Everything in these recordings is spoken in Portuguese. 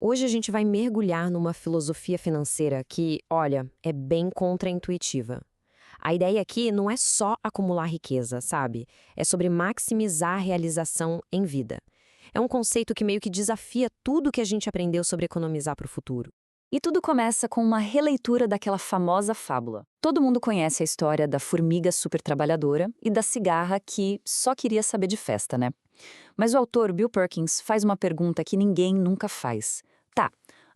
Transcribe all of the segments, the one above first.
Hoje a gente vai mergulhar numa filosofia financeira que, olha, é bem contraintuitiva. A ideia aqui não é só acumular riqueza, sabe? É sobre maximizar a realização em vida. É um conceito que meio que desafia tudo que a gente aprendeu sobre economizar para o futuro. E tudo começa com uma releitura daquela famosa fábula. Todo mundo conhece a história da formiga supertrabalhadora e da cigarra que só queria saber de festa, né? Mas o autor Bill Perkins faz uma pergunta que ninguém nunca faz. Tá,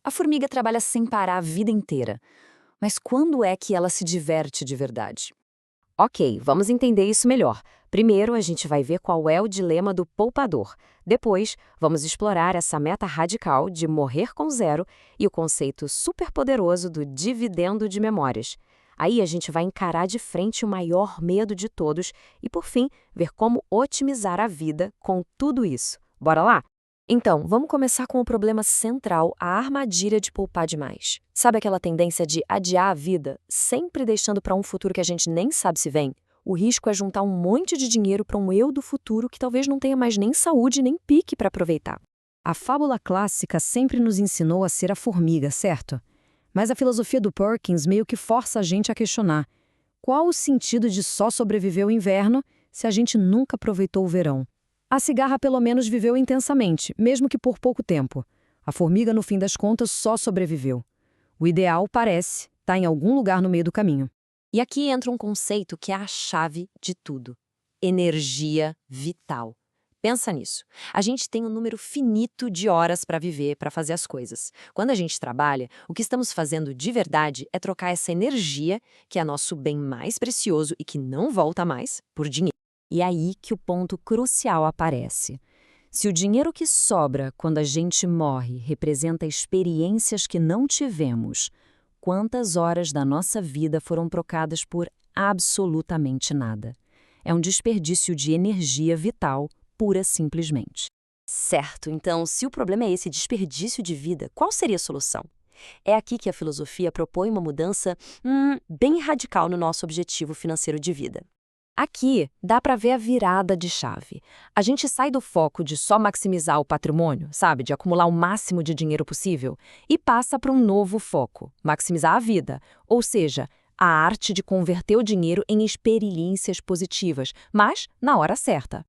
a formiga trabalha sem parar a vida inteira, mas quando é que ela se diverte de verdade? Ok, vamos entender isso melhor. Primeiro, a gente vai ver qual é o dilema do poupador. Depois, vamos explorar essa meta radical de morrer com zero e o conceito superpoderoso do dividendo de memórias. Aí a gente vai encarar de frente o maior medo de todos e, por fim, ver como otimizar a vida com tudo isso. Bora lá? Então, vamos começar com o problema central, a armadilha de poupar demais. Sabe aquela tendência de adiar a vida, sempre deixando para um futuro que a gente nem sabe se vem? O risco é juntar um monte de dinheiro para um eu do futuro que talvez não tenha mais nem saúde nem pique para aproveitar. A fábula clássica sempre nos ensinou a ser a formiga, certo? Mas a filosofia do Perkins meio que força a gente a questionar: qual o sentido de só sobreviver o inverno se a gente nunca aproveitou o verão? A cigarra pelo menos viveu intensamente, mesmo que por pouco tempo. A formiga, no fim das contas, só sobreviveu. O ideal, parece, está em algum lugar no meio do caminho. E aqui entra um conceito que é a chave de tudo: energia vital. Pensa nisso. A gente tem um número finito de horas para viver, para fazer as coisas. Quando a gente trabalha, o que estamos fazendo de verdade é trocar essa energia, que é nosso bem mais precioso e que não volta mais, por dinheiro. E é aí que o ponto crucial aparece. Se o dinheiro que sobra quando a gente morre representa experiências que não tivemos, quantas horas da nossa vida foram trocadas por absolutamente nada? É um desperdício de energia vital, pura simplesmente. Certo, então, se o problema é esse desperdício de vida, qual seria a solução? É aqui que a filosofia propõe uma mudança bem radical no nosso objetivo financeiro de vida. Aqui dá para ver a virada de chave. A gente sai do foco de só maximizar o patrimônio, sabe, de acumular o máximo de dinheiro possível, e passa para um novo foco, maximizar a vida, ou seja, a arte de converter o dinheiro em experiências positivas, mas na hora certa.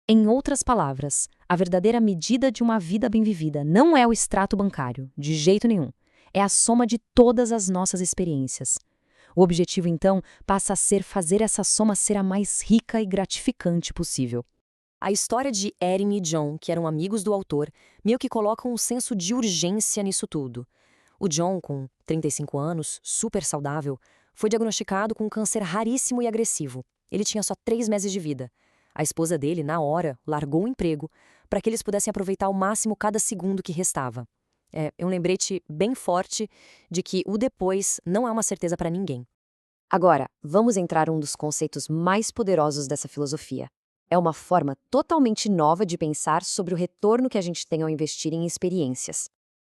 Em outras palavras, a verdadeira medida de uma vida bem vivida não é o extrato bancário, de jeito nenhum. É a soma de todas as nossas experiências. O objetivo, então, passa a ser fazer essa soma ser a mais rica e gratificante possível. A história de Erin e John, que eram amigos do autor, meio que colocam um senso de urgência nisso tudo. O John, com 35 anos, super saudável, foi diagnosticado com um câncer raríssimo e agressivo. Ele tinha só 3 meses de vida. A esposa dele, na hora, largou o emprego para que eles pudessem aproveitar ao máximo cada segundo que restava. É um lembrete bem forte de que o depois não é uma certeza para ninguém. Agora, vamos entrar em um dos conceitos mais poderosos dessa filosofia. É uma forma totalmente nova de pensar sobre o retorno que a gente tem ao investir em experiências.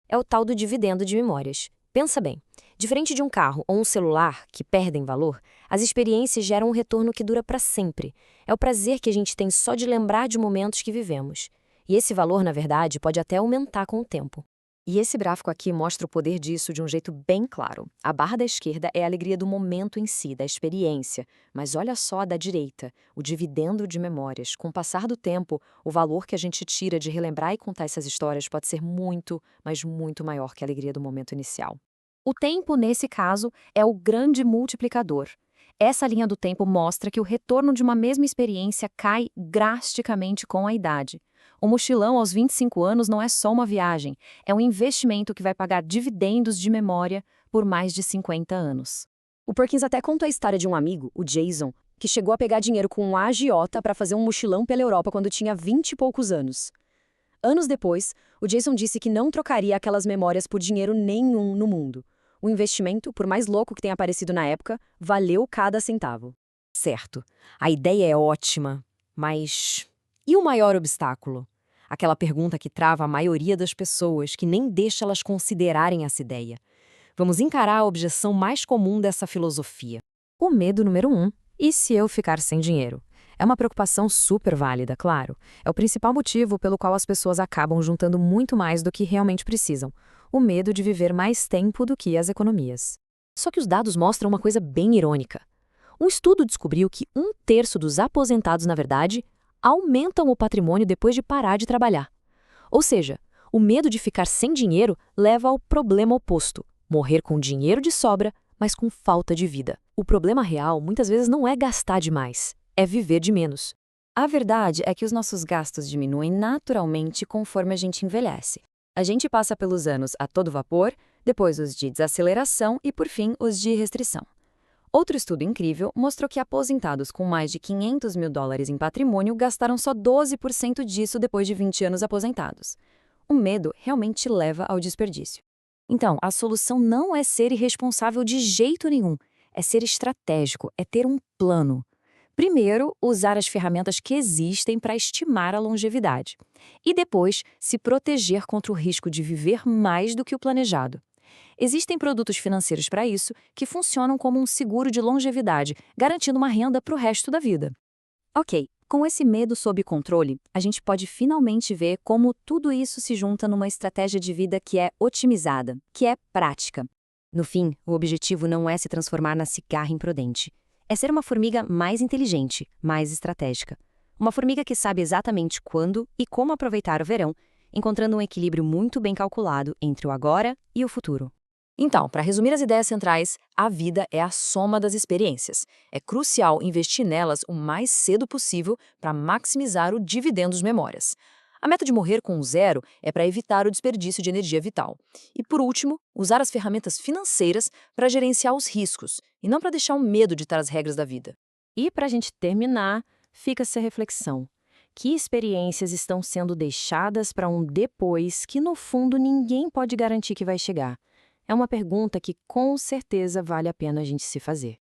É o tal do dividendo de memórias. Pensa bem, diferente de um carro ou um celular que perdem valor, as experiências geram um retorno que dura para sempre. É o prazer que a gente tem só de lembrar de momentos que vivemos. E esse valor, na verdade, pode até aumentar com o tempo. E esse gráfico aqui mostra o poder disso de um jeito bem claro. A barra da esquerda é a alegria do momento em si, da experiência. Mas olha só a da direita, o dividendo de memórias. Com o passar do tempo, o valor que a gente tira de relembrar e contar essas histórias pode ser muito, mas muito maior que a alegria do momento inicial. O tempo, nesse caso, é o grande multiplicador. Essa linha do tempo mostra que o retorno de uma mesma experiência cai drasticamente com a idade. O mochilão aos 25 anos não é só uma viagem, é um investimento que vai pagar dividendos de memória por mais de 50 anos. O Perkins até contou a história de um amigo, o Jason, que chegou a pegar dinheiro com um agiota para fazer um mochilão pela Europa quando tinha 20 e poucos anos. Anos depois, o Jason disse que não trocaria aquelas memórias por dinheiro nenhum no mundo. O investimento, por mais louco que tenha parecido na época, valeu cada centavo. Certo, a ideia é ótima, mas e o maior obstáculo? Aquela pergunta que trava a maioria das pessoas, que nem deixa elas considerarem essa ideia. Vamos encarar a objeção mais comum dessa filosofia. O medo número 1. E se eu ficar sem dinheiro? É uma preocupação super válida, claro. É o principal motivo pelo qual as pessoas acabam juntando muito mais do que realmente precisam: o medo de viver mais tempo do que as economias. Só que os dados mostram uma coisa bem irônica. Um estudo descobriu que 1/3 dos aposentados, na verdade, aumentam o patrimônio depois de parar de trabalhar. Ou seja, o medo de ficar sem dinheiro leva ao problema oposto: morrer com dinheiro de sobra, mas com falta de vida. O problema real muitas vezes não é gastar demais, é viver de menos. A verdade é que os nossos gastos diminuem naturalmente conforme a gente envelhece. A gente passa pelos anos a todo vapor, depois os de desaceleração e, por fim, os de restrição. Outro estudo incrível mostrou que aposentados com mais de US$ 500 mil em patrimônio gastaram só 12% disso depois de 20 anos aposentados. O medo realmente leva ao desperdício. Então, a solução não é ser irresponsável de jeito nenhum, é ser estratégico, é ter um plano. Primeiro, usar as ferramentas que existem para estimar a longevidade. E depois, se proteger contra o risco de viver mais do que o planejado. Existem produtos financeiros para isso que funcionam como um seguro de longevidade, garantindo uma renda para o resto da vida. Ok, com esse medo sob controle, a gente pode finalmente ver como tudo isso se junta numa estratégia de vida que é otimizada, que é prática. No fim, o objetivo não é se transformar na cigarra imprudente. É ser uma formiga mais inteligente, mais estratégica. Uma formiga que sabe exatamente quando e como aproveitar o verão, encontrando um equilíbrio muito bem calculado entre o agora e o futuro. Então, para resumir as ideias centrais, a vida é a soma das experiências. É crucial investir nelas o mais cedo possível para maximizar o dividendo das memórias. A meta de morrer com 0 é para evitar o desperdício de energia vital. E, por último, usar as ferramentas financeiras para gerenciar os riscos, e não para deixar o medo ditar as regras da vida. E para a gente terminar, fica essa reflexão: que experiências estão sendo deixadas para um depois que, no fundo, ninguém pode garantir que vai chegar? É uma pergunta que com certeza vale a pena a gente se fazer.